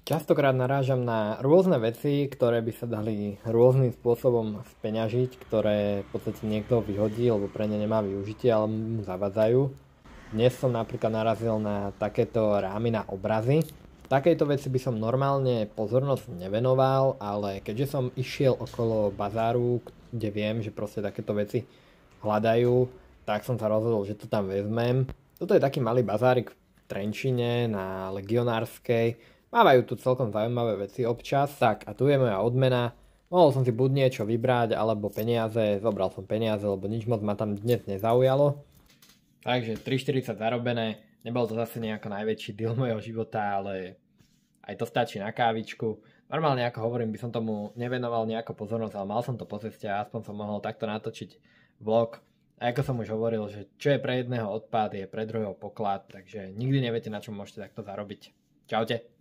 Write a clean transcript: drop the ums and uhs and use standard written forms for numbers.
Častokrát narážam na rôzne veci, ktoré by sa dali rôznym spôsobom speňažiť, ktoré v podstate niekto vyhodí, lebo pre ne nemá využitie, ale mu zavadzajú. Dnes som napríklad narazil na takéto rámy na obrazy. Takejto veci by som normálne pozornosť nevenoval, ale keďže som išiel okolo bazáru, kde viem, že proste takéto veci hľadajú, tak som sa rozhodol, že to tam vezmem. Toto je taký malý bazárik v Trenčine na Legionárskej. Mávajú tu celkom zaujímavé veci občas. Tak a tu je moja odmena. Mohol som si buď niečo vybrať, alebo peniaze. Zobral som peniaze, lebo nič moc ma tam dnes nezaujalo. Takže 3,40 zarobené. Nebol to zase nejako najväčší deal mojho života, ale aj to stačí na kávičku. Normálne, ako hovorím, by som tomu nevenoval nejakú pozornosť, ale mal som to po ceste a aspoň som mohol takto natočiť vlog. A ako som už hovoril, že čo je pre jedného odpad, je pre druhého poklad, takže nikdy neviete, na čom môžete takto zarobiť. Čaute.